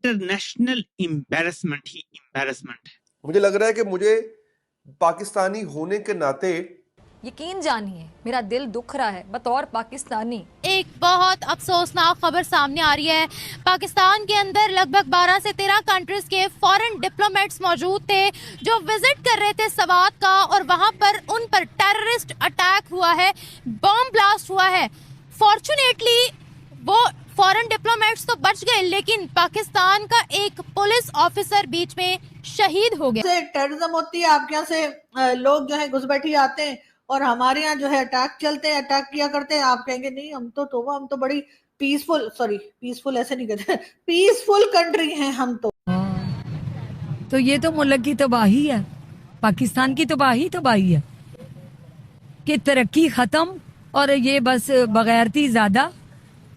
International embarrassment ही embarrassment है। मुझे लग रहा है कि मुझे पाकिस्तानी होने के नाते, यकीन जानिए मेरा दिल दुख रहा है बतौर पाकिस्तानी। एक बहुत अफसोसनाक खबर सामने आ रही है। पाकिस्तान के अंदर लगभग 12 से 13 कंट्रीज के फॉरेन डिप्लोमेट्स मौजूद थे जो विजिट कर रहे थे सवात का, और वहां पर उन पर टेररिस्ट अटैक हुआ है, बॉम्ब ब्लास्ट हुआ है। फॉर्चुनेटली वो फॉरेन डिप्लोमेट्स तो बच गए, लेकिन पाकिस्तान का एक पुलिस ऑफिसर बीच में शहीद हो गया। टेररिज्म होती है, आपके यहाँ से लोग जो है घुसपैठी आते हैं और हमारे यहाँ जो है अटैक चलते हैं, अटैक किया करते हैं। आप कहेंगे नहीं हम तो बड़ी पीसफुल ऐसे नहीं कहते, पीसफुल कंट्री है हम तो ये तो मुल्क की तबाही है, पाकिस्तान की तबाही है कि तरक्की खत्म और ये बस बगैरती ज्यादा,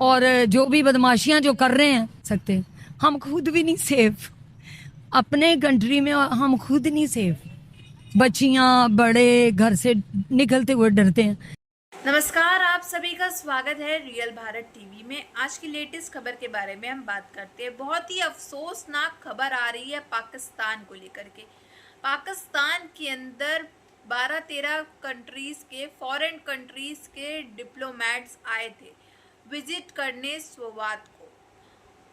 और जो भी बदमाशियां जो कर रहे हैं सकते, हम खुद भी नहीं सेफ अपने कंट्री में, हम खुद नहीं सेफ। बच्चियां बड़े घर से निकलते हुए डरते हैं। नमस्कार, आप सभी का स्वागत है रियल भारत टीवी में। आज की लेटेस्ट खबर के बारे में हम बात करते हैं। बहुत ही अफसोसनाक खबर आ रही है पाकिस्तान को लेकर के। पाकिस्तान के अंदर 12-13 कंट्रीज के, फॉरेन कंट्रीज के डिप्लोमेट्स आए थे विजिट करने स्वात को।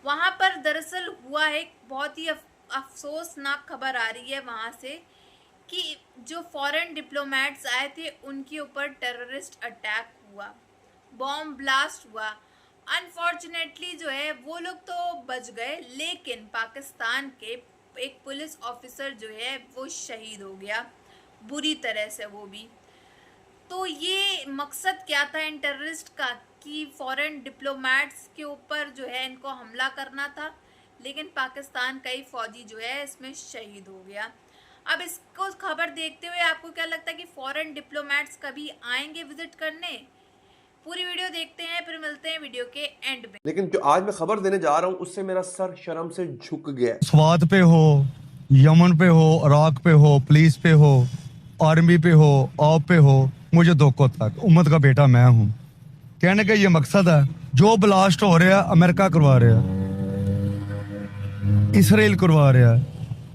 वहाँ पर दरअसल हुआ है, बहुत ही अफसोसनाक खबर आ रही है वहाँ से कि जो फॉरेन डिप्लोमेट्स आए थे उनके ऊपर टेररिस्ट अटैक हुआ, बॉम्ब ब्लास्ट हुआ। अनफॉर्चुनेटली जो है वो लोग तो बच गए, लेकिन पाकिस्तान के एक पुलिस ऑफिसर जो है वो शहीद हो गया बुरी तरह से, वो भी। तो ये मकसद क्या था इन टेररिस्ट का कि फॉरेन डिप्लोमेट्स के ऊपर जो है इनको हमला करना था, लेकिन पाकिस्तान का ही फौजी जो है इसमें शहीद हो गया। अब इसको खबर देखते हुए आपको क्या लगता है कि फॉरेन डिप्लोमेट्स कभी आएंगे विजिट करने? पूरी वीडियो देखते हैं, फिर मिलते हैं वीडियो के एंड में। लेकिन जो आज मैं खबर देने जा रहा हूँ उससे मेरा सर शर्म से झुक गया। स्वात पे हो, यमन पे हो, इराक पे हो, पुलिस पे हो, आर्मी पे हो, आप पे हो, मुझे धोखो तक उम्मत का बेटा मैं हूँ। कहने का ये मकसद है, जो ब्लास्ट हो रहा है अमेरिका करवा रहा है, इसराइल करवा रहा है,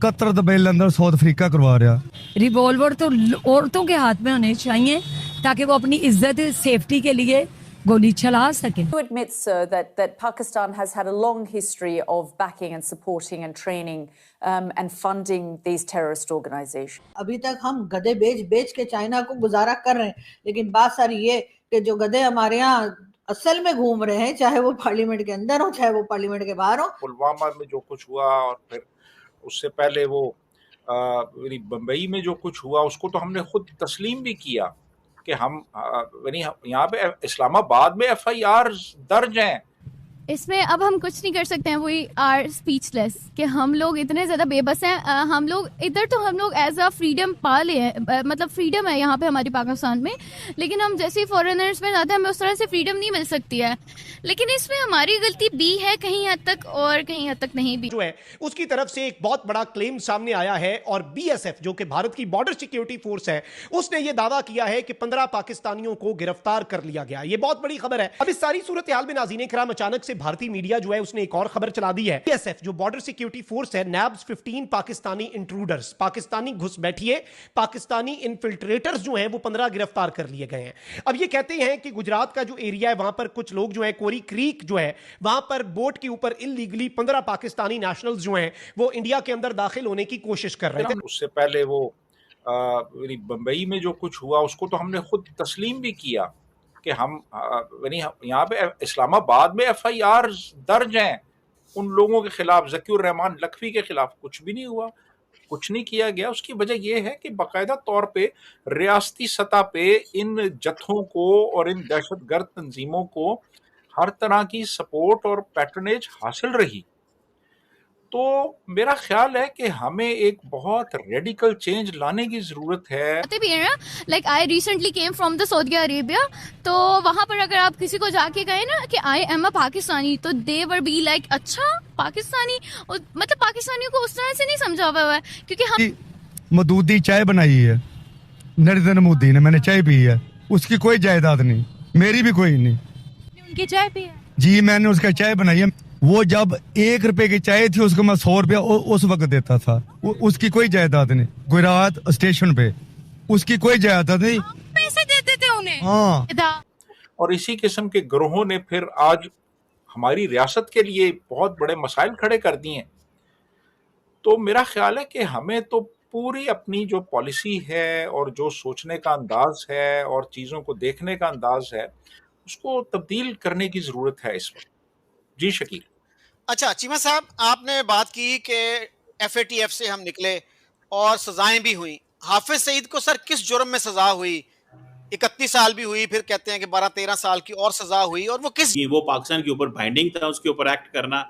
Qatar, Dubai, London, south Africa करवा रहा। रिवॉल्वर तो औरतों के हाथ में होने चाहिए ताकि वो अपनी इज्जत सेफ्टी के लिए गोली चला सके। Who admits, sir, that Pakistan has had a long history of backing and supporting and training and funding these terrorist organizations? अभी तक हम गधे बेच के चाइना को गुजारा कर रहे हैं, लेकिन बात सारी ये कि जो गधे हमारे यहाँ असल में घूम रहे हैं, चाहे वो पार्लियामेंट के अंदर हो चाहे वो पार्लियामेंट के बाहर हो। पुलवामा में जो कुछ हुआ और फिर उससे पहले वो बम्बई में जो कुछ हुआ, उसको तो हमने खुद तस्लीम भी किया कि हम यहाँ पे इस्लामाबाद में FIR दर्ज हैं। इसमें अब हम कुछ नहीं कर सकते हैं, वी आर स्पीचलेस कि हम लोग इतने ज़्यादा बेबस हैं। हम लोग इधर तो हम लोग एज अ फ्रीडम पा ले हैं, मतलब फ्रीडम है यहाँ पे हमारी पाकिस्तान में, लेकिन हम जैसे ही फॉरेनर्स में जाते हैं हमें उस तरह से फ्रीडम नहीं मिल सकती है। लेकिन इसमें हमारी गलती भी है कहीं हद तक और कहीं हद तक नहीं भी। जो है उसकी तरफ से एक बहुत बड़ा क्लेम सामने आया है, और BSF जो कि भारत की बॉर्डर सिक्योरिटी फोर्स है, उसने ये दावा किया है कि 15 पाकिस्तानियों को गिरफ्तार कर लिया गया। ये बहुत बड़ी खबर है। अब इस सारी सूरत हाल में नाज़रीन इकराम अचानक से भारतीय मीडिया जो है उसने एक और खबर चला दी है। BSF जो बॉर्डर सिक्योरिटी फोर्स है, नैब्स 15 पाकिस्तानी इंट्रूडर्स, पाकिस्तानी घुसपैठिए, पाकिस्तानी इन्फिल्ट्रेटर्स जो हैं वो 15 गिरफ्तार कर लिए गए हैं। अब ये कहते हैं कि गुजरात का जो एरिया है वहां पर कुछ लोग जो है, कोरी क्रीक जो है, वहां पर बोट के ऊपर इलीगली 15 पाकिस्तानी नेशनल्स जो हैं वो इंडिया के अंदर दाखिल होने की कोशिश कर रहे थे। उससे पहले वो बम्बई में जो कुछ हुआ, उसको तो हमने खुद तस्लीम भी किया कि हम यहाँ पे इस्लामाबाद में FIR दर्ज हैं उन लोगों के खिलाफ। ज़कीउर रहमान लखवी के खिलाफ कुछ भी नहीं हुआ, कुछ नहीं किया गया। उसकी वजह यह है कि बाकायदा तौर पे रियासती सतह पे इन जत्थों को और इन दहशतगर्द तंजीमों को हर तरह की सपोर्ट और पैट्रनेज हासिल रही। तो मेरा ख्याल है कि हमें एक बहुत रेडिकल चेंज लाने की जरूरत है। Like I recently came from the Saudi Arabia, तो वहाँ पर अगर आप किसी को जाके कहे ना कि आई एम अ पाकिस्तानी, तो दे वर बी लाइक अच्छा पाकिस्तानी, मतलब पाकिस्तानियों को उस तरह से नहीं समझा हुआ है, क्योंकि हम मदूदी चाय बनाई है, नरेंद्र मोदी ने, मैंने चाय पी है, उसकी कोई जायदाद नहीं, मेरी भी कोई नहीं। उनकी चाय पी है जी, मैंने उसका चाय बनाई है। वो जब 1 रुपए की चाय थी उसको मैं 100 रुपया उस वक्त देता था। उसकी कोई जायदाद नहीं। गुजरात स्टेशन पे उसकी कोई जायदाद नहीं, पैसे देते थे उन्हें। हाँ। और इसी किस्म के ग्रोहों ने फिर आज हमारी रियासत के लिए बहुत बड़े मसाइल खड़े कर दिए हैं। तो मेरा ख्याल है कि हमें तो पूरी अपनी जो पॉलिसी है और जो सोचने का अंदाज है और चीज़ों को देखने का अंदाज है उसको तब्दील करने की ज़रूरत है इस वक्त। जी शकील। अच्छा चीमा साहब, आपने बात की कि FATF से हम निकले और सजाएं भी हुई। हाफिज सईद को सर किस जुर्म में सजा हुई? 31 साल भी हुई, फिर कहते हैं कि 12-13 साल की और सजा हुई, और वो किस वो पाकिस्तान के ऊपर बाइंडिंग था, उसके ऊपर एक्ट करना,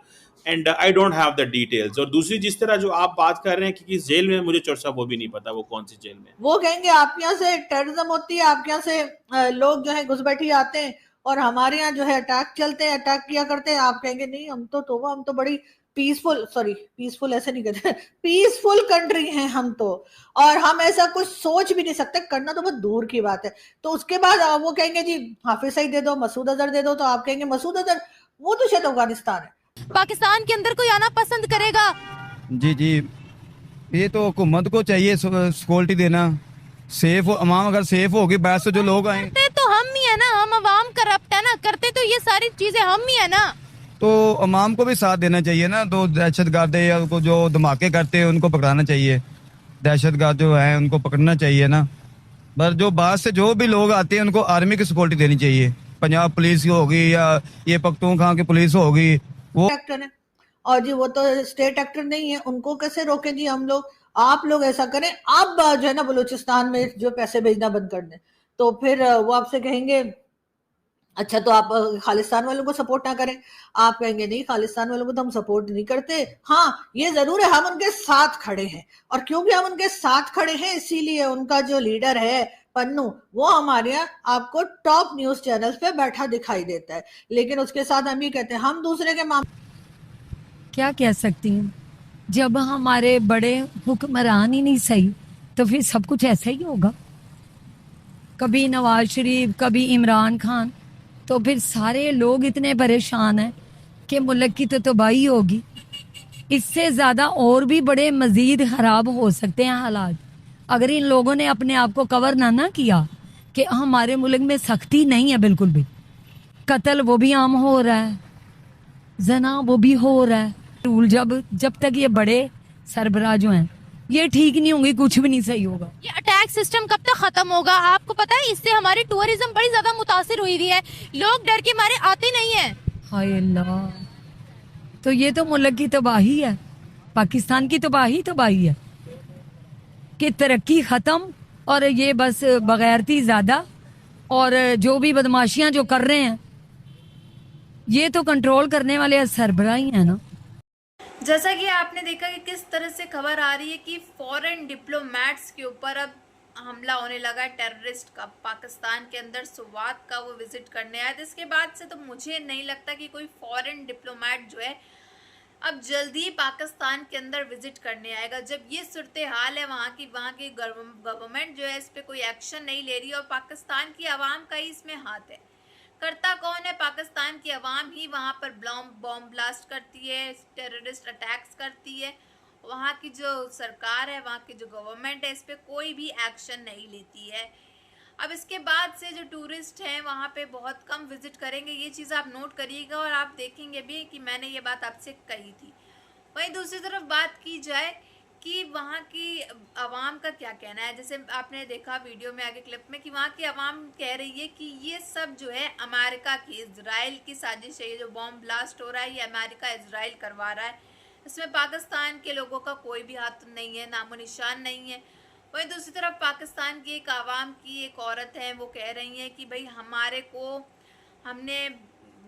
and I don't have the details. और दूसरी जिस तरह जो आप बात कर रहे हैं कि किस जेल में, मुझे चौसा वो भी नहीं पता वो कौन सी जेल में। वो कहेंगे आपके यहाँ से टेररिज्म होती है, आपके यहाँ से लोग जो है घुसपैठी आते हैं और हमारे यहाँ जो है अटैक चलते हैं, अटैक किया करते हैं। आप कहेंगे नहीं हम तो बड़ी पीसफुल ऐसे नहीं कहते, पीसफुल कंट्री है हम तो, और हम ऐसा कुछ सोच भी नहीं सकते, करना तो बहुत दूर की बात है। तो उसके बाद वो कहेंगे जी हाफिज सईद दे दो, मसूद अजहर दे दो, तो आप कहेंगे मसूद अजहर वो तो शायद अफगानिस्तान है। पाकिस्तान के अंदर कोई आना पसंद करेगा? जी, ये तो हुकूमत को चाहिए सिक्योरिटी देना, सेफ अवाम अगर सेफ होगी बाहर से जो लोग आए तो हम ही है ना, हम अवाम करप्ट है ना, करते तो ये सारी चीजें हम ही है ना। तो अवाम को भी साथ देना चाहिए ना। तो दहशतगर्द या उनको जो धमाके करते हैं उनको पकड़ाना चाहिए, दहशतगर्द जो है उनको पकड़ना चाहिए ना। पर जो बाहर से जो भी लोग आते हैं उनको आर्मी की सिक्योरिटी देनी चाहिए। पंजाब पुलिस की होगी या ये पख्तूनख्वा की पुलिस होगी, वो एक्टर है और जी वो तो स्टेट एक्टर नहीं है, उनको कैसे रोके जी हम लोग? आप लोग ऐसा करें, आप जो है ना बलूचिस्तान में जो पैसे भेजना बंद कर दें, तो फिर वो आपसे कहेंगे अच्छा तो आप खालिस्तान वालों को सपोर्ट ना करें। आप कहेंगे नहीं खालिस्तान वालों को तो हम सपोर्ट नहीं करते। हाँ ये जरूर है हम उनके साथ खड़े हैं, और क्योंकि हम उनके साथ खड़े हैं इसीलिए उनका जो लीडर है पन्नू, वो हमारे यहाँ आपको टॉप न्यूज चैनल्स पे बैठा दिखाई देता है। लेकिन उसके साथ हम ये कहते हैं हम दूसरे के क्या कह सकती हूँ, जब हमारे बड़े हुक्मरान ही नहीं सही तो फिर सब कुछ ऐसा ही होगा। कभी नवाज शरीफ, कभी इमरान खान, तो फिर सारे लोग इतने परेशान हैं कि मुल्क की तो तबाही होगी। इससे ज़्यादा और भी बड़े मज़ीद ख़राब हो सकते हैं हालात अगर इन लोगों ने अपने आप को कवर ना किया कि हमारे मुल्क में सख्ती नहीं है बिल्कुल भी। कत्ल वो भी आम हो रहा है, जना वो भी हो रहा है। रूल जब तक ये बड़े सरबराह जो हैं ये ठीक नहीं होंगे, कुछ भी नहीं सही होगा। ये अटैक सिस्टम कब तक खत्म होगा? आपको पता है इससे हमारी टूरिज्म बड़ी ज्यादा मुतासिर हुई है, लोग डर के मारे आते नहीं है। हाय अल्लाह, तो ये तो मुल्क की तबाही है, पाकिस्तान की तबाही है कि तरक्की खत्म और ये बस बगैरती ज्यादा, और जो भी बदमाशियां जो कर रहे हैं ये तो कंट्रोल करने वाले सरबराह ही है ना। जैसा कि आपने देखा कि किस तरह से खबर आ रही है कि फॉरेन डिप्लोमेट्स के ऊपर अब हमला होने लगा है टेररिस्ट का। पाकिस्तान के अंदर सुवात का वो विजिट करने आया, जिसके बाद से तो मुझे नहीं लगता कि कोई फॉरेन डिप्लोमेट जो है अब जल्दी ही पाकिस्तान के अंदर विजिट करने आएगा। जब ये सूरत हाल है वहाँ की गवर्नमेंट जो है इस पर कोई एक्शन नहीं ले रही और पाकिस्तान की आवाम का ही इसमें हाथ है। करता कौन है? पाकिस्तान की आवाम ही वहाँ पर बॉम्ब ब्लास्ट करती है, टेररिस्ट अटैक्स करती है। वहाँ की जो सरकार है, वहाँ की जो गवर्नमेंट है, इस पर कोई भी एक्शन नहीं लेती है। अब इसके बाद से जो टूरिस्ट हैं वहाँ पे बहुत कम विजिट करेंगे, ये चीज़ आप नोट करिएगा और आप देखेंगे भी कि मैंने ये बात आपसे कही थी। वहीं दूसरी तरफ बात की जाए कि वहाँ की आवाम का क्या कहना है, जैसे आपने देखा वीडियो में आगे क्लिप में कि वहाँ की आवाम कह रही है कि ये सब जो है अमेरिका की, इजराइल की साजिश है। ये जो बॉम्ब ब्लास्ट हो रहा है ये अमेरिका इजराइल करवा रहा है, इसमें पाकिस्तान के लोगों का कोई भी हाथ नहीं है, नामो निशान नहीं है। वहीं दूसरी तरफ पाकिस्तान की एक आवाम की एक औरत है, वो कह रही है कि भाई हमने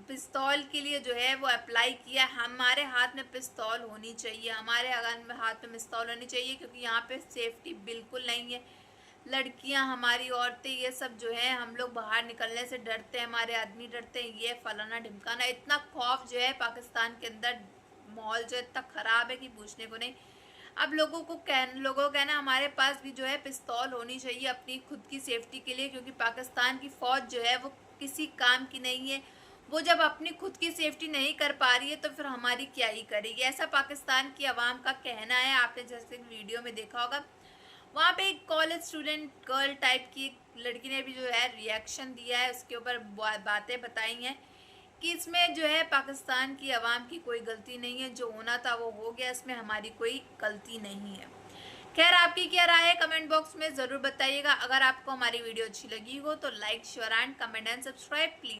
पिस्तौल के लिए जो है वो अप्लाई किया, हमारे हाथ में पिस्तौल होनी चाहिए, हमारे हाथ में पिस्तौल होनी चाहिए, क्योंकि यहाँ पे सेफ्टी बिल्कुल नहीं है। लड़कियाँ, हमारी औरतें, ये सब जो है हम लोग बाहर निकलने से डरते हैं, हमारे आदमी डरते हैं, ये फलाना ढिमकाना। इतना खौफ जो है पाकिस्तान के अंदर, माहौल जो इतना ख़राब है कि पूछने को नहीं। अब लोगों को कहना हमारे पास भी जो है पिस्तौल होनी चाहिए अपनी खुद की सेफ्टी के लिए, क्योंकि पाकिस्तान की फ़ौज जो है वो किसी काम की नहीं है। वो जब अपनी खुद की सेफ्टी नहीं कर पा रही है तो फिर हमारी क्या ही करेगी। ऐसा पाकिस्तान की आवाम का कहना है। आपने जैसे वीडियो में देखा होगा, वहाँ पे एक कॉलेज स्टूडेंट गर्ल टाइप की एक लड़की ने भी जो है रिएक्शन दिया है, उसके ऊपर बातें बताई हैं कि इसमें जो है पाकिस्तान की आवाम की कोई गलती नहीं है, जो होना था वो हो गया, इसमें हमारी कोई गलती नहीं है। खैर, आपकी क्या राय है कमेंट बॉक्स में ज़रूर बताइएगा। अगर आपको हमारी वीडियो अच्छी लगी हो तो like, share and comment and subscribe please.